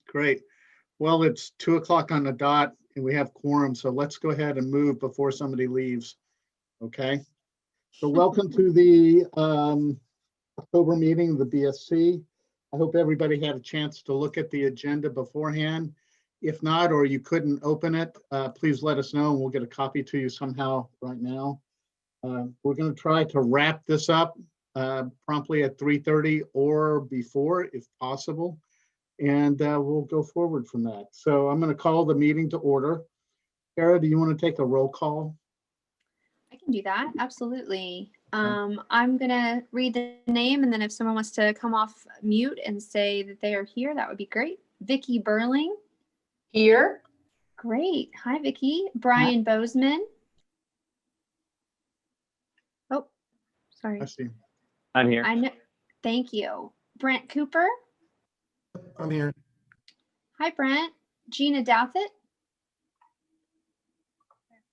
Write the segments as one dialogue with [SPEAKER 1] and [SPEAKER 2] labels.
[SPEAKER 1] Great. Well, it's 2 o'clock on the dot and we have quorum, so let's go ahead and move before somebody leaves. Okay. So welcome to the October meeting of the BSC. I hope everybody had a chance to look at the agenda beforehand. If not, or you couldn't open it, please let us know and we'll get a copy to you somehow right now. We're going to try to wrap this up promptly at 3:30 or before, if possible. And we'll go forward from that. So I'm going to call the meeting to order. Kara, do you want to take a roll call?
[SPEAKER 2] I can do that. Absolutely. I'm going to read the name, and then if someone wants to come off mute and say that they are here, that would be great. Vicki Burling.
[SPEAKER 3] Here.
[SPEAKER 2] Great. Hi, Vicki. Brian Bozeman. Oh, sorry.
[SPEAKER 1] I see.
[SPEAKER 4] I'm here.
[SPEAKER 2] I know. Thank you. Brent Cooper.
[SPEAKER 5] I'm here.
[SPEAKER 2] Hi, Brent. Gina Douthit.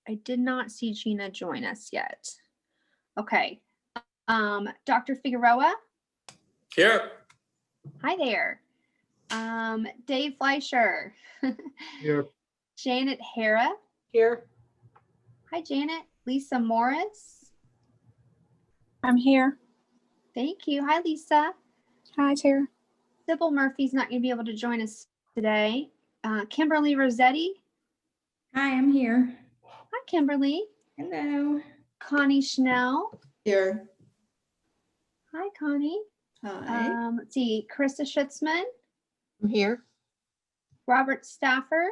[SPEAKER 2] I did not see Gina join us yet. Okay. Dr. Figueroa.
[SPEAKER 5] Here.
[SPEAKER 2] Hi there. Dave Fleischer.
[SPEAKER 1] Here.
[SPEAKER 2] Janet Hara.
[SPEAKER 3] Here.
[SPEAKER 2] Hi, Janet. Lisa Morris.
[SPEAKER 3] I'm here.
[SPEAKER 2] Thank you. Hi, Lisa.
[SPEAKER 3] Hi, Tara.
[SPEAKER 2] Sybil Murphy's not going to be able to join us today. Kimberly Rossetti.
[SPEAKER 6] Hi, I'm here.
[SPEAKER 2] Hi, Kimberly.
[SPEAKER 6] Hello.
[SPEAKER 2] Connie Schnell.
[SPEAKER 6] Here.
[SPEAKER 2] Hi, Connie.
[SPEAKER 6] Hi.
[SPEAKER 2] Let's see. Krista Schutzman.
[SPEAKER 3] I'm here.
[SPEAKER 2] Robert Stafford.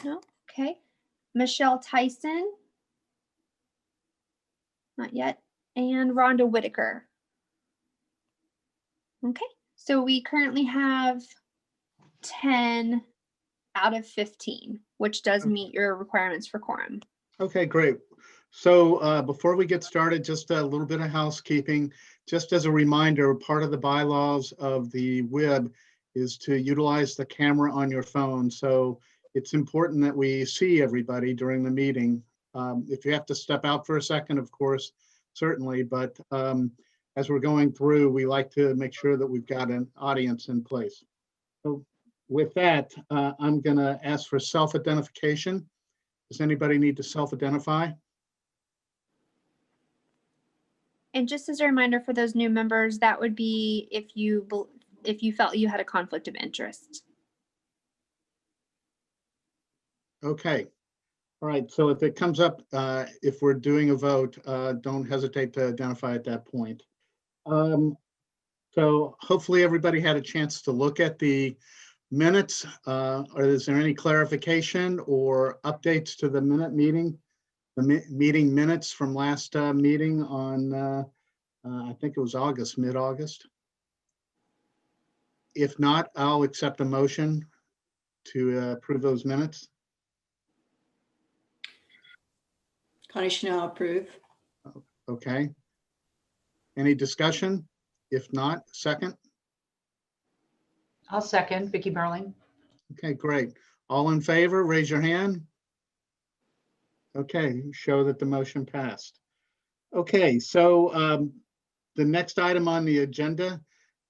[SPEAKER 2] No. Okay. Michelle Tyson. Not yet. And Rhonda Whitaker. Okay. So we currently have 10 out of 15, which does meet your requirements for quorum.
[SPEAKER 1] Okay, great. So before we get started, just a little bit of housekeeping. Just as a reminder, part of the bylaws of the WIB is to utilize the camera on your phone. So it's important that we see everybody during the meeting. If you have to step out for a second, of course, certainly, but as we're going through, we like to make sure that we've got an audience in place. So with that, I'm going to ask for self-identification. Does anybody need to self-identify?
[SPEAKER 2] And just as a reminder for those new members, that would be if you felt you had a conflict of interest.
[SPEAKER 1] Okay. All right. So if it comes up, if we're doing a vote, don't hesitate to identify at that point. So hopefully everybody had a chance to look at the minutes. Or is there any clarification or updates to the meeting minutes from last meeting on, I think it was August, mid-August? If not, I'll accept a motion to approve those minutes.
[SPEAKER 6] Connie Schnell, approve.
[SPEAKER 1] Okay. Any discussion? If not, second?
[SPEAKER 3] I'll second. Vicki Burling.
[SPEAKER 1] Okay, great. All in favor, raise your hand. Okay, show that the motion passed. Okay, so the next item on the agenda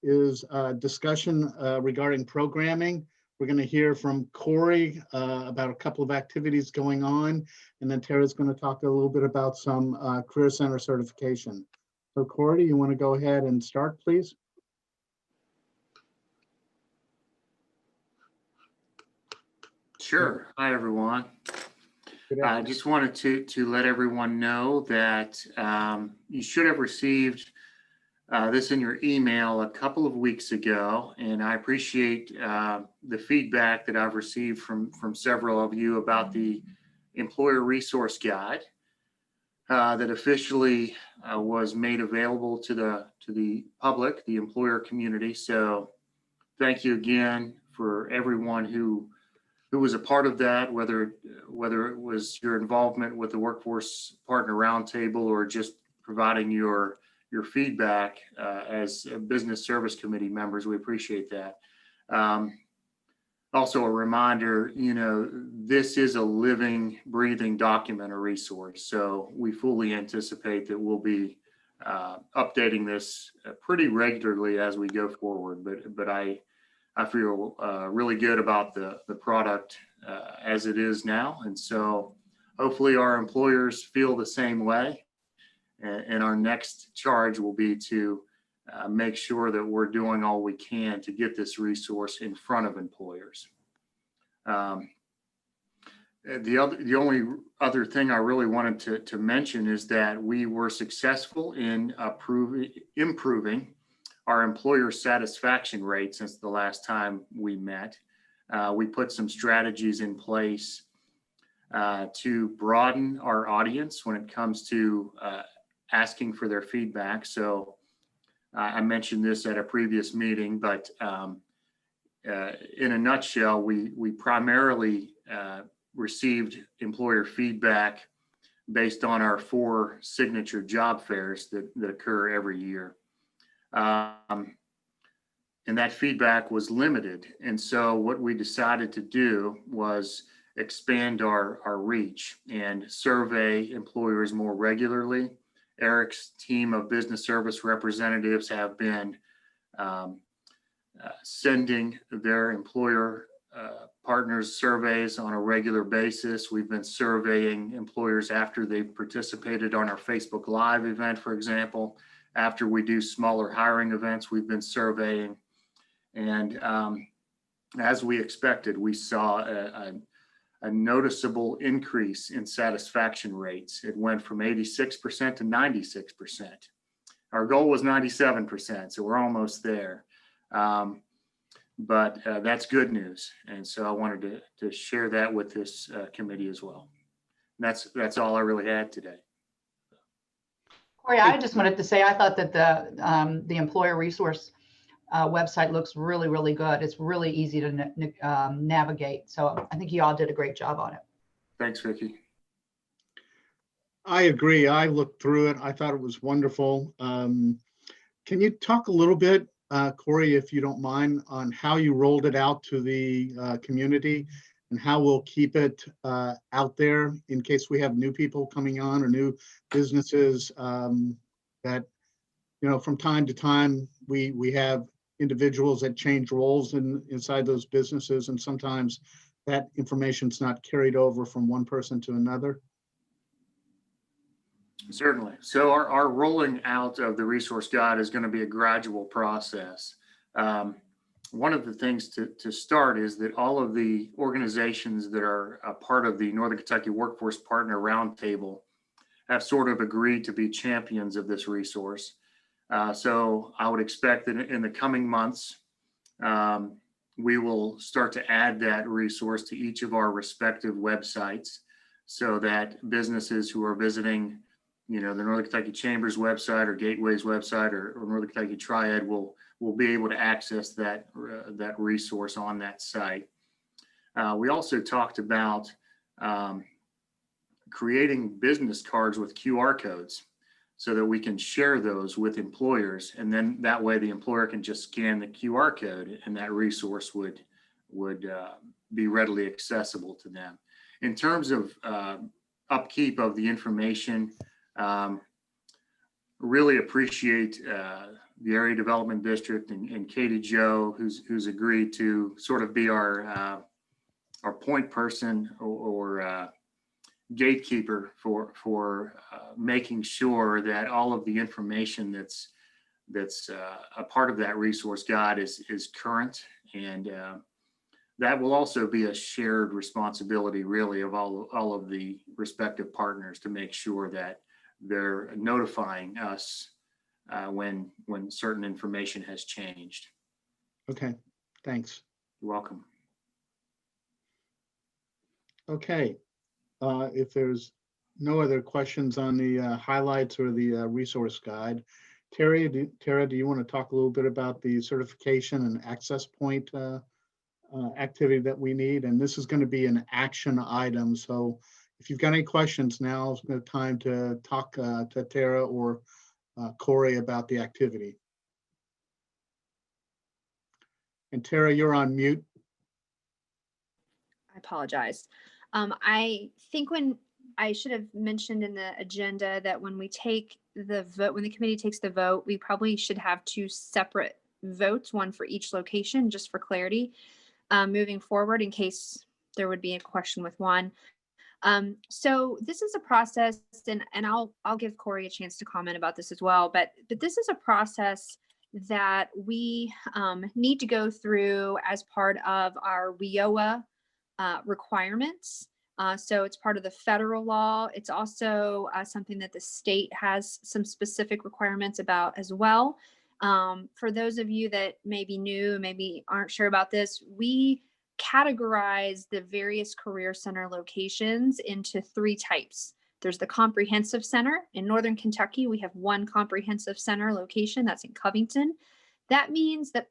[SPEAKER 1] is discussion regarding programming. We're going to hear from Corey about a couple of activities going on, and then Tara's going to talk a little bit about some Career Center certification. So Corey, you want to go ahead and start, please?
[SPEAKER 7] Sure. Hi, everyone. I just wanted to let everyone know that you should have received this in your email a couple of weeks ago, and I appreciate the feedback that I've received from several of you about the Employer Resource Guide that officially was made available to the public, the employer community. So thank you again for everyone who was a part of that, whether it was your involvement with the Workforce Partner Roundtable or just providing your feedback as business service committee members. We appreciate that. Also a reminder, this is a living, breathing document or resource. So we fully anticipate that we'll be updating this pretty regularly as we go forward. But I feel really good about the product as it is now. And so hopefully our employers feel the same way. And our next charge will be to make sure that we're doing all we can to get this resource in front of employers. The only other thing I really wanted to mention is that we were successful in improving our employer satisfaction rate since the last time we met. We put some strategies in place to broaden our audience when it comes to asking for their feedback. So I mentioned this at a previous meeting, but in a nutshell, we primarily received employer feedback based on our 4 signature job fairs that occur every year. And that feedback was limited. And so what we decided to do was expand our reach and survey employers more regularly. Eric's team of business service representatives have been sending their employer partners surveys on a regular basis. We've been surveying employers after they've participated on our Facebook Live event, for example. After we do smaller hiring events, we've been surveying. And as we expected, we saw a noticeable increase in satisfaction rates. It went from 86% to 96%. Our goal was 97%, so we're almost there. But that's good news. And so I wanted to share that with this committee as well. And that's all I really had today.
[SPEAKER 3] Corey, I just wanted to say, I thought that the employer resource website looks really, really good. It's really easy to navigate. So I think you all did a great job on it.
[SPEAKER 7] Thanks, Vicki.
[SPEAKER 1] I agree. I looked through it. I thought it was wonderful. Can you talk a little bit, Corey, if you don't mind, on how you rolled it out to the community and how we'll keep it out there in case we have new people coming on or new businesses that, you know, from time to time we have individuals that change roles inside those businesses, and sometimes that information's not carried over from one person to another.
[SPEAKER 7] Certainly. So our rolling out of the resource guide is going to be a gradual process. One of the things to start is that all of the organizations that are a part of the Northern Kentucky Workforce Partner Roundtable have sort of agreed to be champions of this resource. So I would expect that in the coming months, we will start to add that resource to each of our respective websites so that businesses who are visiting, you know, the Northern Kentucky Chamber's website or Gateway's website or Northern Kentucky Triad will be able to access that resource on that site. We also talked about creating business cards with QR codes so that we can share those with employers, and then that way the employer can just scan the QR code and that resource would be readily accessible to them. In terms of upkeep of the information, really appreciate the Area Development District and Katie Joe, who's agreed to sort of be our point person or gatekeeper for making sure that all of the information that's a part of that resource guide is current, and that will also be a shared responsibility really of all of the respective partners to make sure that they're notifying us when certain information has changed.
[SPEAKER 1] Okay, thanks.
[SPEAKER 7] You're welcome.
[SPEAKER 1] Okay, if there's no other questions on the highlights or the resource guide, Tara, do you want to talk a little bit about the certification and access point activity that we need? And this is going to be an action item. So if you've got any questions, now's the time to talk to Tara or Corey about the activity. And Tara, you're on mute.
[SPEAKER 2] I apologize. I think when I should have mentioned in the agenda that when we take the vote, when the committee takes the vote, we probably should have two separate votes, one for each location, just for clarity, moving forward in case there would be a question with one. So this is a process, and I'll give Corey a chance to comment about this as well, but this is a process that we need to go through as part of our WIOA requirements. So it's part of the federal law. It's also something that the state has some specific requirements about as well. For those of you that may be new, maybe aren't sure about this, we categorize the various career center locations into three types. There's the comprehensive center in Northern Kentucky. We have one comprehensive center location that's in Covington. That means that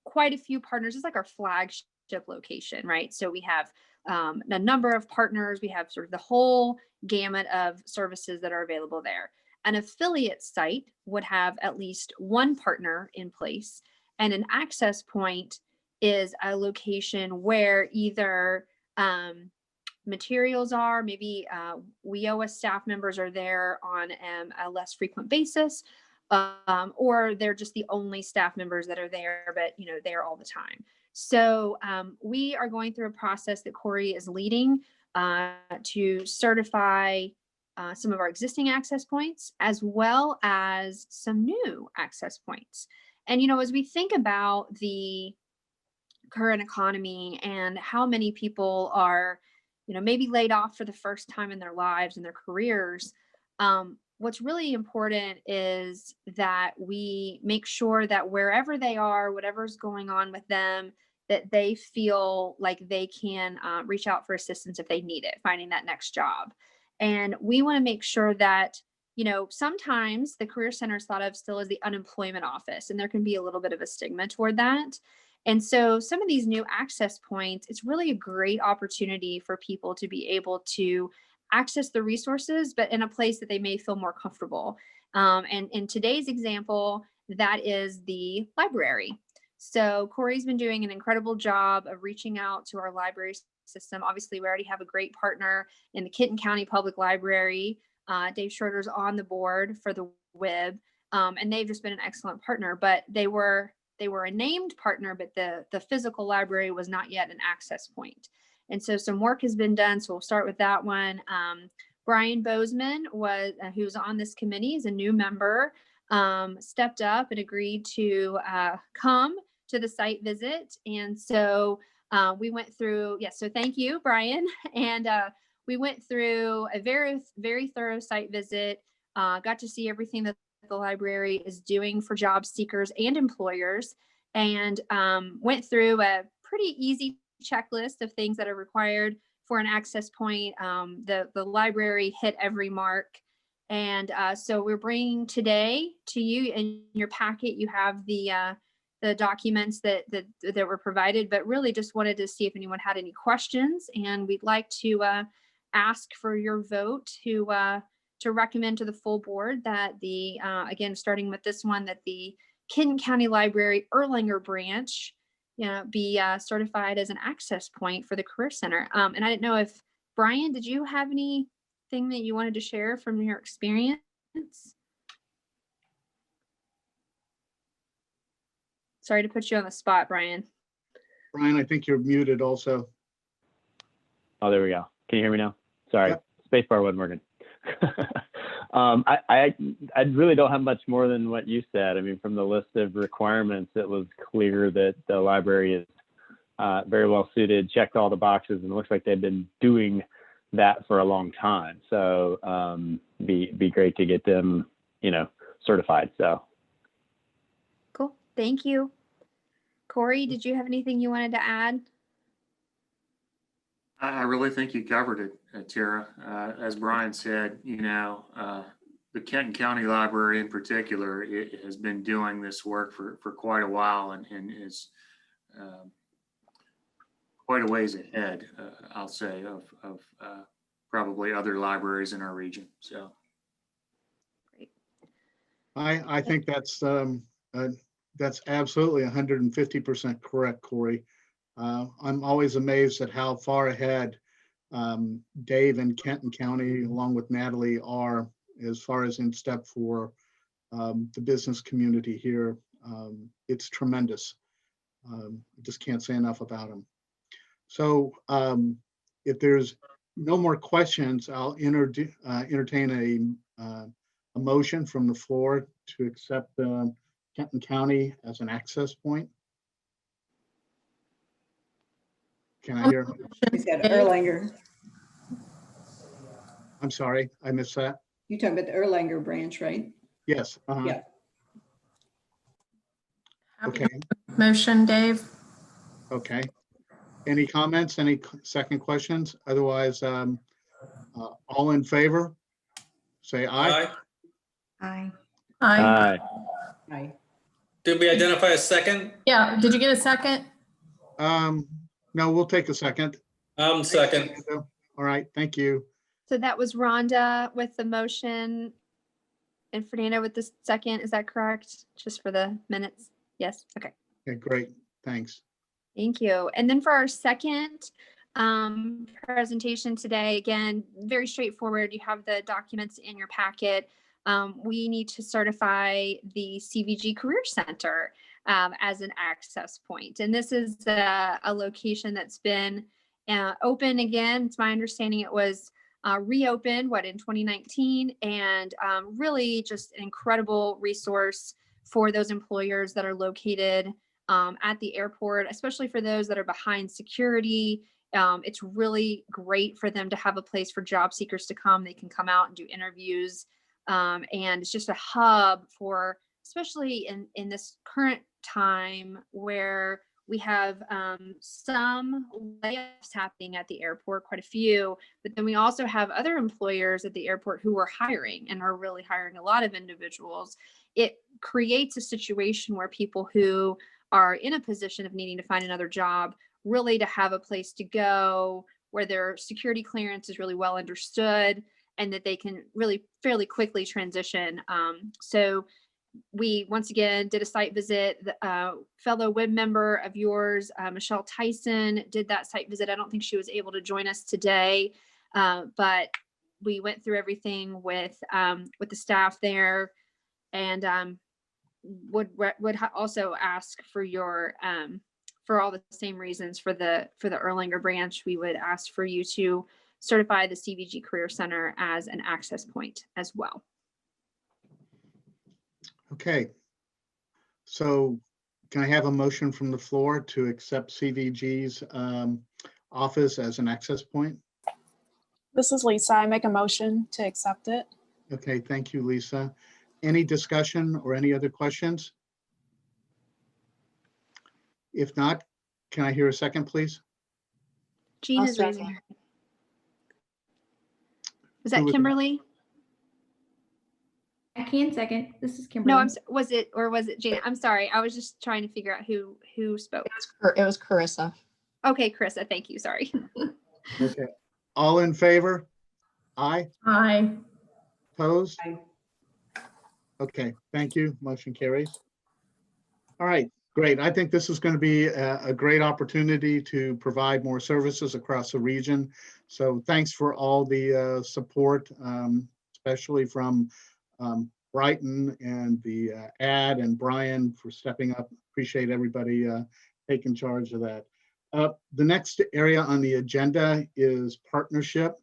[SPEAKER 2] quite a few partners, it's like our flagship location, right? So we have a number of partners. We have sort of the whole gamut of services that are available there. An affiliate site would have at least one partner in place, and an access point is a location where either materials are, maybe WIOA staff members are there on a less frequent basis, or they're just the only staff members that are there, but they're all the time. So we are going through a process that Corey is leading to certify some of our existing access points, as well as some new access points. And, as we think about the current economy and how many people are, maybe laid off for the first time in their lives and their careers, what's really important is that we make sure that wherever they are, whatever's going on with them, that they feel like they can reach out for assistance if they need it, finding that next job. And we want to make sure that, sometimes the Career Center is thought of still as the unemployment office, and there can be a little bit of a stigma toward that. And so some of these new access points, it's really a great opportunity for people to be able to access the resources, but in a place that they may feel more comfortable. And in today's example, that is the library. So Corey's been doing an incredible job of reaching out to our library system. Obviously, we already have a great partner in the Kenton County Public Library. Dave Schroeder's on the board for the WIB, and they've just been an excellent partner. But they were a named partner, but the physical library was not yet an access point. And so some work has been done. So we'll start with that one. Brian Bozeman who's on this committee, is a new member, stepped up and agreed to come to the site visit. And so we went through, so thank you, Brian. And we went through a very, very thorough site visit, got to see everything that the library is doing for job seekers and employers, and went through a pretty easy checklist of things that are required for an access point. The library hit every mark. And so we're bringing today to you, in your packet, you have the documents that were provided, but really just wanted to see if anyone had any questions. And we'd like to ask for your vote to recommend to the full board that again, starting with this one, that the Kenton County Library Erlanger branch be certified as an access point for the Career Center. And I didn't know if, Brian, did you have anything that you wanted to share from your experience? Sorry to put you on the spot, Brian.
[SPEAKER 1] Brian, I think you're muted also.
[SPEAKER 4] Oh, there we go. Can you hear me now? Sorry,
[SPEAKER 1] Yep.
[SPEAKER 4] Spacebar wasn't working. I really don't have much more than what you said. I mean, from the list of requirements, it was clear that the library is very well suited, checked all the boxes, and it looks like they've been doing that for a long time. So be great to get them, certified. So
[SPEAKER 2] Cool. Thank you. Corey, did you have anything you wanted to add?
[SPEAKER 7] I really think you covered it, Tara. As Brian said, the Kenton County Library in particular, it has been doing this work for quite a while and is quite a ways ahead, I'll say, of probably other libraries in our region. So,
[SPEAKER 1] I think that's absolutely 150% correct, Corey. I'm always amazed at how far ahead Dave and Kenton County, along with Natalie, are as far as in step for the business community here. It's tremendous. I just can't say enough about them. So if there's no more questions, I'll entertain a motion from the floor to accept Kenton County as an access point. Can I hear?
[SPEAKER 6] We said Erlanger.
[SPEAKER 1] I'm sorry, I missed that.
[SPEAKER 6] You're talking about the Erlanger branch, right?
[SPEAKER 1] Yes.
[SPEAKER 6] Yeah.
[SPEAKER 1] Okay,
[SPEAKER 8] Motion, Dave.
[SPEAKER 1] okay. Any comments, any second questions? Otherwise, all in favor? Say aye.
[SPEAKER 5] Aye.
[SPEAKER 6] Aye.
[SPEAKER 8] Aye.
[SPEAKER 4] Aye.
[SPEAKER 6] Aye.
[SPEAKER 5] Did we identify a second?
[SPEAKER 8] Yeah, did you get a second?
[SPEAKER 1] No, we'll take a second.
[SPEAKER 5] Second.
[SPEAKER 1] All right, thank you.
[SPEAKER 2] So that was Rhonda with the motion and Fernando with the second. Is that correct? Just for the minutes? Yes. Okay.
[SPEAKER 1] Okay, great, thanks.
[SPEAKER 2] Thank you. And then for our second presentation today, again, very straightforward. You have the documents in your packet. We need to certify the CVG Career Center as an access point. And this is a location that's been open again. It's my understanding it was reopened, in 2019, and really just an incredible resource for those employers that are located at the airport, especially for those that are behind security. It's really great for them to have a place for job seekers to come. They can come out and do interviews. And it's just a hub for, especially in this current time where we have some layoffs happening at the airport, quite a few, but then we also have other employers at the airport who are hiring and are really hiring a lot of individuals. It creates a situation where people who are in a position of needing to find another job, really to have a place to go where their security clearance is really well understood and that they can really fairly quickly transition. So we once again did a site visit. The fellow WIB member of yours, Michelle Tyson, did that site visit. I don't think she was able to join us today, but we went through everything with the staff there, and would also ask for your for all the same reasons for the Erlanger branch. We would ask for you to certify the CVG Career Center as an access point as well.
[SPEAKER 1] Okay. So can I have a motion from the floor to accept CVG's office as an access point?
[SPEAKER 9] This is Lisa. I make a motion to accept it.
[SPEAKER 1] Okay, thank you, Lisa. Any discussion or any other questions? If not, can I hear a second, please?
[SPEAKER 2] Jean
[SPEAKER 9] I'll
[SPEAKER 2] is raising
[SPEAKER 9] second.
[SPEAKER 2] her. Was that
[SPEAKER 1] Who was it?
[SPEAKER 2] Kimberly?
[SPEAKER 6] I can second. This is Kimberly.
[SPEAKER 2] No, was it Jean? I'm sorry. I was just trying to figure out who spoke.
[SPEAKER 10] It was Carissa.
[SPEAKER 2] Okay, Carissa, thank you. Sorry.
[SPEAKER 1] Okay. All in favor? Aye.
[SPEAKER 8] Aye.
[SPEAKER 1] Opposed?
[SPEAKER 6] Aye.
[SPEAKER 1] Okay, thank you. Motion carries. All right, great. I think this is going to be a great opportunity to provide more services across the region. So thanks for all the support, especially from Brighton and the ad and Brian for stepping up. Appreciate everybody taking charge of that. The next area on the agenda is partnership.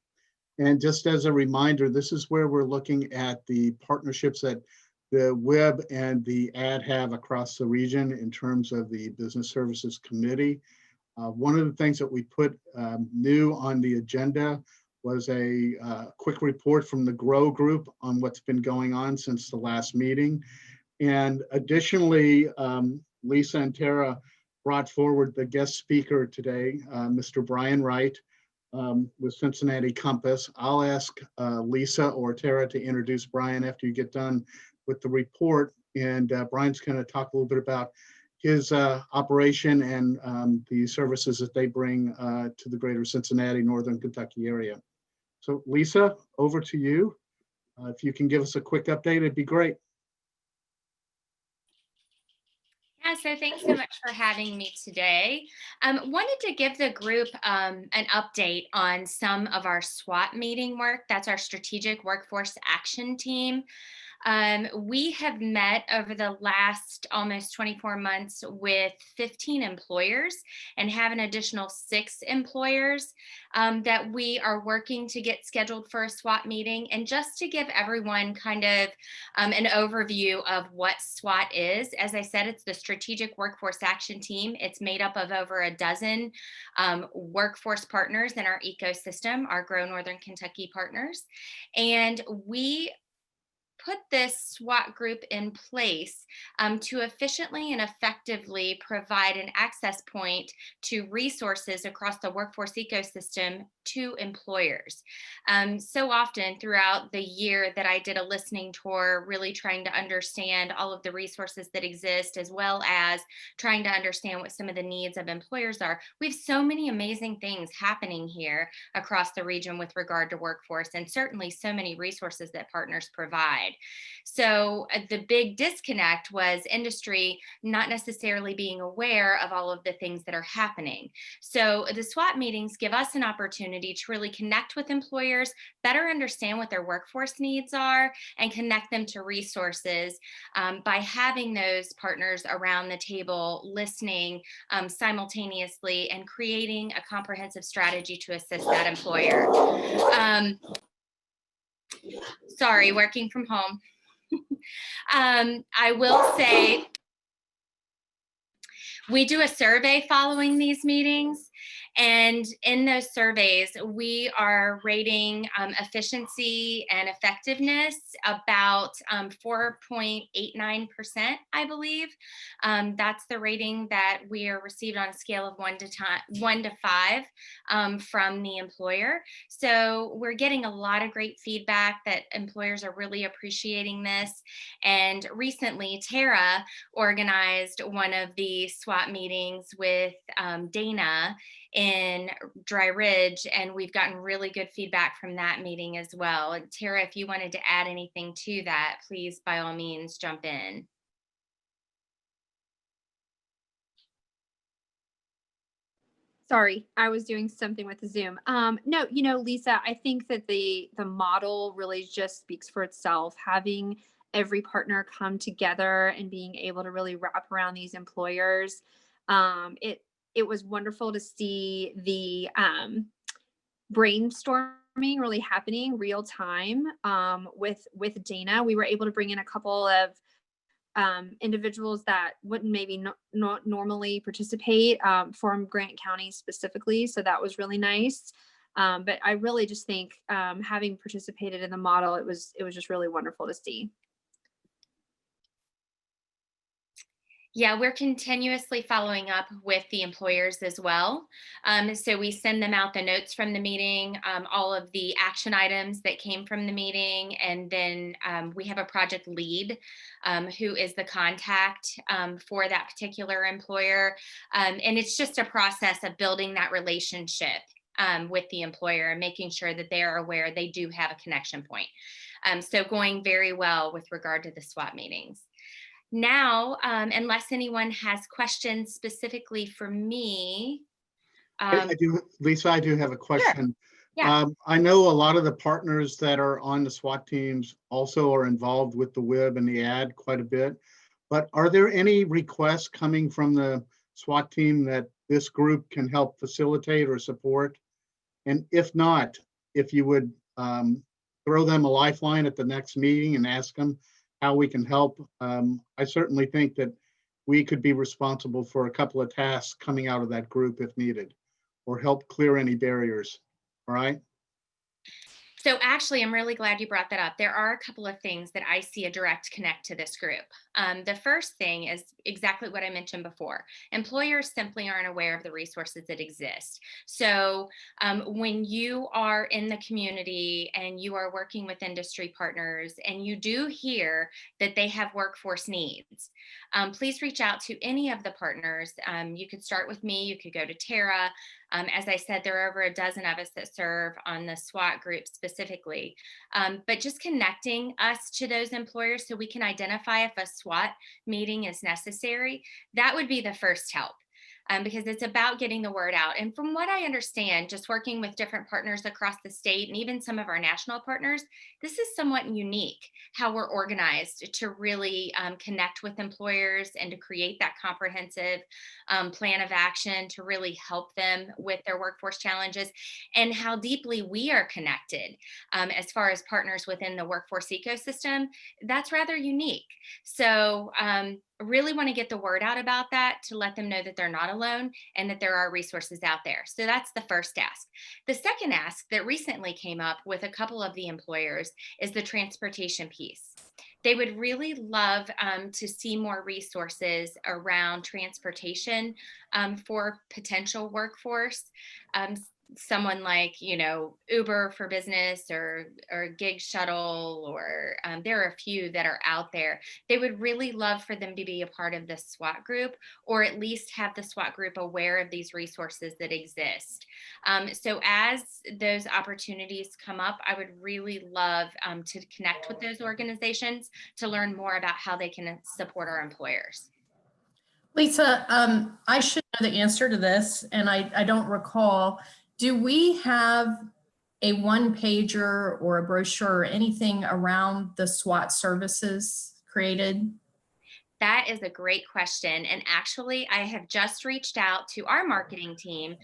[SPEAKER 1] And just as a reminder, this is where we're looking at the partnerships that the WIB and the ad have across the region in terms of the Business Services Committee. One of the things that we put new on the agenda was a quick report from the GROW Group on what's been going on since the last meeting. And additionally, Lisa and Tara brought forward the guest speaker today, Mr. Brian Wright with Cincinnati Compass. I'll ask Lisa or Tara to introduce Brian after you get done with the report. And Brian's going to talk a little bit about his operation and the services that they bring to the greater Cincinnati, Northern Kentucky area. So Lisa, over to you. If you can give us a quick update, it'd be great.
[SPEAKER 10] Yeah, so thanks so much for having me today. Wanted to give the group an update on some of our SWAT meeting work. That's our Strategic Workforce Action Team. We have met over the last almost 24 months with 15 employers and have an additional 6 employers that we are working to get scheduled for a SWAT meeting. And just to give everyone kind of an overview of what SWAT is, as I said, it's the Strategic Workforce Action Team. It's made up of over a dozen workforce partners in our ecosystem, our Grow Northern Kentucky partners. And we put this SWAT group in place to efficiently and effectively provide an access point to resources across the workforce ecosystem to employers. So often throughout the year that I did a listening tour, really trying to understand all of the resources that exist, as well as trying to understand what some of the needs of employers are. We have so many amazing things happening here across the region with regard to workforce, and certainly so many resources that partners provide. So the big disconnect was industry not necessarily being aware of all of the things that are happening. So the SWAT meetings give us an opportunity to really connect with employers, better understand what their workforce needs are, and connect them to resources by having those partners around the table, listening simultaneously, and creating a comprehensive strategy to assist that employer. Sorry, working from home. I will say we do a survey following these meetings, and in those surveys, we are rating efficiency and effectiveness about 4.89%, I believe. That's the rating that we are received on a scale of 1 to 5 from the employer. So we're getting a lot of great feedback that employers are really appreciating this. And recently, Tara organized one of the SWAT meetings with Dana in Dry Ridge, and we've gotten really good feedback from that meeting as well. And Tara, if you wanted to add anything to that, please by all means jump in.
[SPEAKER 2] Sorry, I was doing something with the Zoom. No, Lisa, I think that the model really just speaks for itself. Having every partner come together and being able to really wrap around these employers. It was wonderful to see the brainstorming really happening real time with Dana. We were able to bring in a couple of individuals that wouldn't maybe not normally participate from Grant County specifically. So that was really nice. But I really just think having participated in the model, it was just really wonderful to see.
[SPEAKER 10] Yeah, we're continuously following up with the employers as well. So we send them out the notes from the meeting, all of the action items that came from the meeting, and then we have a project lead who is the contact for that particular employer. And it's just a process of building that relationship with the employer and making sure that they are aware they do have a connection point. So going very well with regard to the SWAT meetings. Now, unless anyone has questions specifically for me.
[SPEAKER 1] I do, Lisa, I do have a question.
[SPEAKER 10] Yeah.
[SPEAKER 1] I know a lot of the partners that are on the SWAT teams also are involved with the WIB and the ad quite a bit. But are there any requests coming from the SWAT team that this group can help facilitate or support? And if not, if you would throw them a lifeline at the next meeting and ask them how we can help. I certainly think that we could be responsible for a couple of tasks coming out of that group if needed, or help clear any barriers. All right.
[SPEAKER 10] So actually, I'm really glad you brought that up. There are a couple of things that I see a direct connect to this group. The first thing is exactly what I mentioned before. Employers simply aren't aware of the resources that exist. So when you are in the community and you are working with industry partners and you do hear that they have workforce needs, please reach out to any of the partners. You could start with me, you could go to Tara, As I said, there are over a dozen of us that serve on the SWAT group specifically. But just connecting us to those employers so we can identify if a SWAT meeting is necessary, that would be the first help. Because it's about getting the word out. And from what I understand, just working with different partners across the state and even some of our national partners, this is somewhat unique how we're organized to really connect with employers and to create that comprehensive plan of action to really help them with their workforce challenges, and how deeply we are connected as far as partners within the workforce ecosystem. That's rather unique. So really want to get the word out about that to let them know that they're not alone and that there are resources out there. So that's the first ask. The second ask that recently came up with a couple of the employers is the transportation piece. They would really love to see more resources around transportation for potential workforce. Someone like, Uber for Business or Gig Shuttle, or there are a few that are out there. They would really love for them to be a part of the SWAT group, or at least have the SWAT group aware of these resources that exist. So as those opportunities come up, I would really love to connect with those organizations to learn more about how they can support our employers.
[SPEAKER 8] Lisa, I should know the answer to this, and I don't recall. Do we have a one pager or a brochure or anything around the SWAT services created?
[SPEAKER 10] That is a great question. And actually, I have just reached out to our marketing team,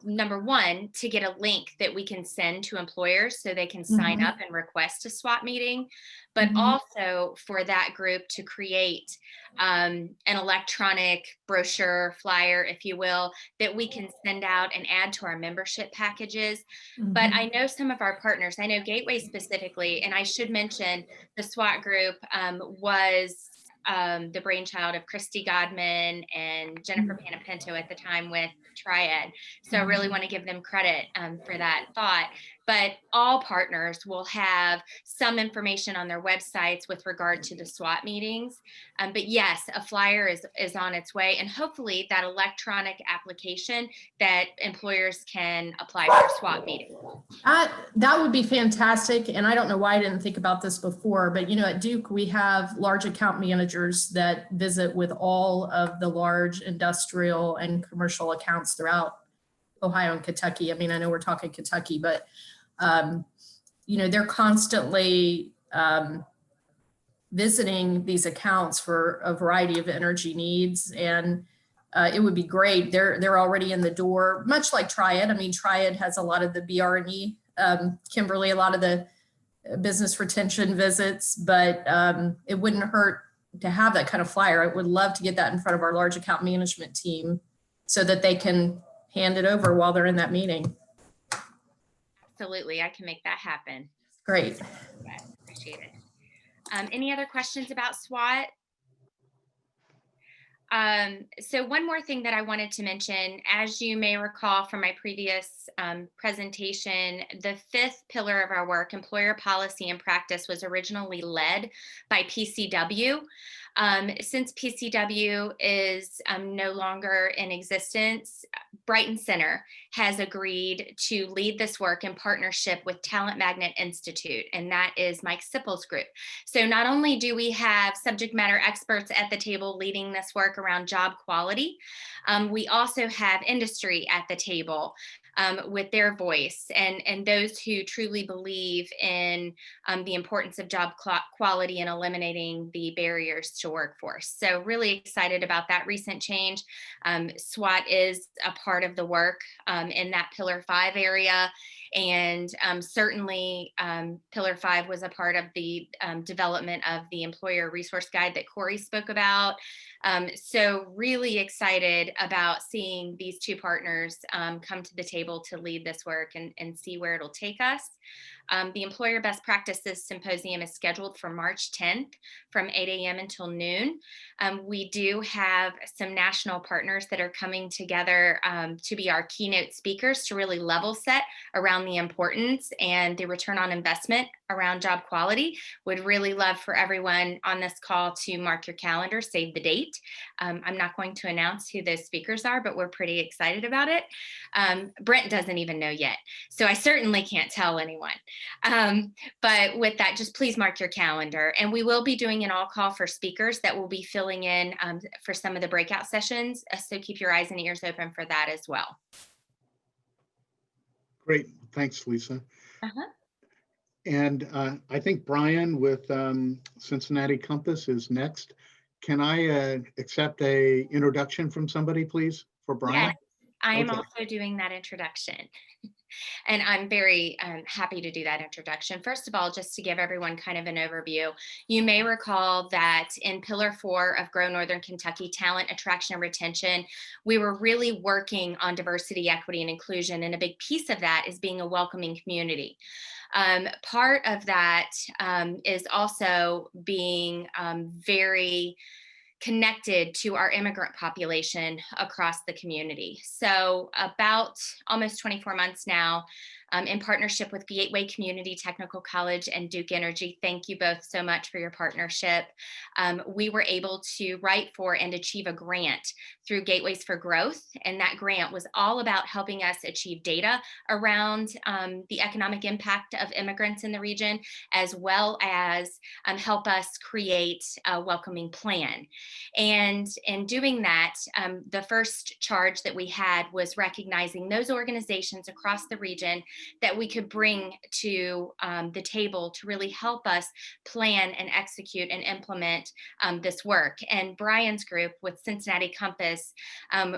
[SPEAKER 10] number one, to get a link that we can send to employers so they can sign up and request a SWAT meeting, but also for that group to create an electronic brochure, flyer, if you will, that we can send out and add to our membership packages. But I know some of our partners, I know Gateway specifically, and I should mention the SWAT group was the brainchild of Christy Godman and Jennifer Panapinto at the time with Triad. So I really want to give them credit for that thought. But all partners will have some information on their websites with regard to the SWAT meetings. But yes, a flyer is on its way, and hopefully that electronic application that employers can apply for a SWAT meeting.
[SPEAKER 8] That would be fantastic. And I don't know why I didn't think about this before, but at Duke, we have large account managers that visit with all of the large industrial and commercial accounts throughout Ohio and Kentucky. I mean, I know we're talking Kentucky, but they're constantly visiting these accounts for a variety of energy needs, and it would be great. They're already in the door, much like Triad. I mean, Triad has a lot of the BR&E, Kimberly, a lot of the business retention visits, but it wouldn't hurt to have that kind of flyer. I would love to get that in front of our large account management team so that they can hand it over while they're in that meeting.
[SPEAKER 10] Absolutely, I can make that happen.
[SPEAKER 8] Great.
[SPEAKER 10] I appreciate it. Any other questions about SWAT? So one more thing that I wanted to mention, as you may recall from my previous presentation, the fifth pillar of our work, employer policy and practice, was originally led by PCW. Since PCW is no longer in existence, Brighton Center has agreed to lead this work in partnership with Talent Magnet Institute, and that is Mike Sippel's group. So not only do we have subject matter experts at the table leading this work around job quality, we also have industry at the table with their voice and those who truly believe in the importance of job quality and eliminating the barriers to workforce. So really excited about that recent change. SWAT is a part of the work in that Pillar 5 area. And certainly Pillar 5 was a part of the development of the employer resource guide that Corey spoke about. So really excited about seeing these two partners come to the table to lead this work and see where it'll take us. The Employer Best Practices Symposium is scheduled for March 10th from 8 a.m. until noon. We do have some national partners that are coming together to be our keynote speakers to really level set around the importance and the return on investment around job quality. Would really love for everyone on this call to mark your calendar, save the date. I'm not going to announce who those speakers are, but we're pretty excited about it. Brent doesn't even know yet, so I certainly can't tell anyone. But with that, just please mark your calendar. And we will be doing an all call for speakers that will be filling in for some of the breakout sessions. So keep your eyes and ears open for that as well.
[SPEAKER 1] Great, thanks, Lisa.
[SPEAKER 10] Uh-huh.
[SPEAKER 1] And I think Brian with Cincinnati Compass is next. Can I accept a introduction from somebody, please, for Brian?
[SPEAKER 10] Yes, I am
[SPEAKER 1] Okay.
[SPEAKER 10] also doing that introduction. And I'm very happy to do that introduction. First of all, just to give everyone kind of an overview, you may recall that in Pillar 4 of Grow Northern Kentucky Talent Attraction and Retention, we were really working on diversity, equity, and inclusion. And a big piece of that is being a welcoming community. Part of that is also being very connected to our immigrant population across the community. So about almost 24 months now, in partnership with Gateway Community Technical College and Duke Energy, thank you both so much for your partnership. We were able to write for and achieve a grant through Gateways for Growth. And that grant was all about helping us achieve data around the economic impact of immigrants in the region, as well as help us create a welcoming plan. And in doing that, the first charge that we had was recognizing those organizations across the region that we could bring to the table to really help us plan and execute and implement this work. And Brian's group with Cincinnati Compass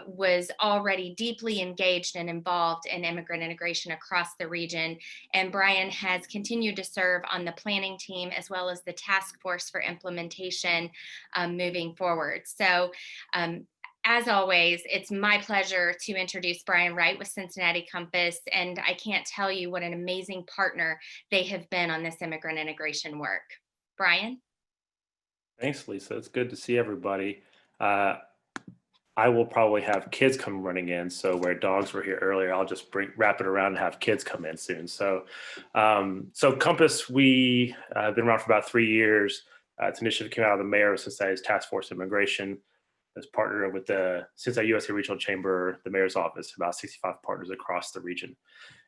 [SPEAKER 10] was already deeply engaged and involved in immigrant integration across the region. And Brian has continued to serve on the planning team as well as the task force for implementation moving forward. So as always, it's my pleasure to introduce Brian Wright with Cincinnati Compass, and I can't tell you what an amazing partner they have been on this immigrant integration work. Brian?
[SPEAKER 11] Thanks, Lisa. It's good to see everybody. I will probably have kids come running in, so where dogs were here earlier, I'll just wrap it around and have kids come in soon. So, Compass, we have been around for about 3 years. It's an initiative that came out of the mayor of Cincinnati's Task Force Immigration. As partner with the Cincinnati USA Regional Chamber, the mayor's office, about 65 partners across the region.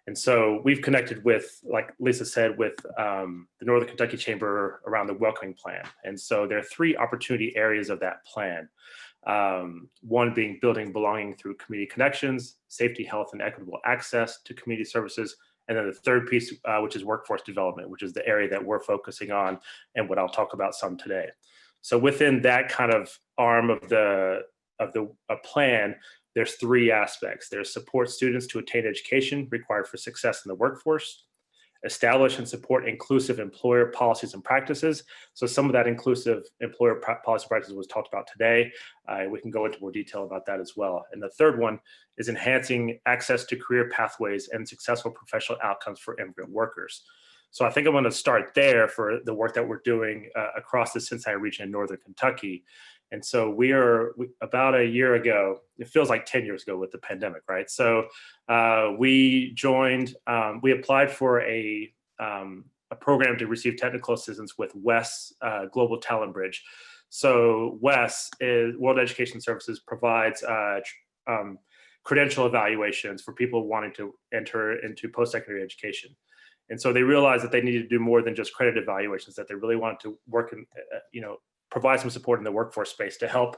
[SPEAKER 11] And so we've connected with, like Lisa said, with the Northern Kentucky Chamber around the welcoming plan. And so there are 3 opportunity areas of that plan. One being building belonging through community connections, safety, health, and equitable access to community services. And then the third piece, which is workforce development, which is the area that we're focusing on and what I'll talk about some today. So within that kind of arm of the plan, there's 3 aspects. There's support students to attain education required for success in the workforce, establish and support inclusive employer policies and practices. So some of that inclusive employer policy practices was talked about today. We can go into more detail about that as well. And the third one is enhancing access to career pathways and successful professional outcomes for immigrant workers. So I think I'm going to start there for the work that we're doing across the Cincinnati region in Northern Kentucky. And so about a year ago, it feels like 10 years ago with the pandemic, right? So we applied for a program to receive technical assistance with WES Global Talent Bridge. So WES, World Education Services, provides credential evaluations for people wanting to enter into post-secondary education. And so they realized that they needed to do more than just credit evaluations, that they really wanted to work in, provide some support in the workforce space to help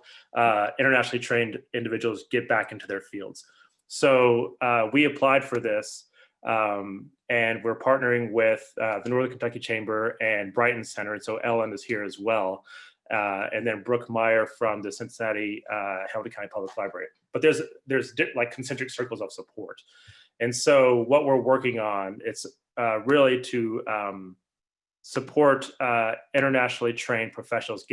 [SPEAKER 11] internationally trained individuals get back into their fields. So we applied for this, and we're partnering with the Northern Kentucky Chamber and Brighton Center. And so Ellen is here as well. And then Brooke Meyer from the Cincinnati Hamilton County Public Library. But there's like concentric circles of support. And so what we're working on, it's really to support internationally trained professionals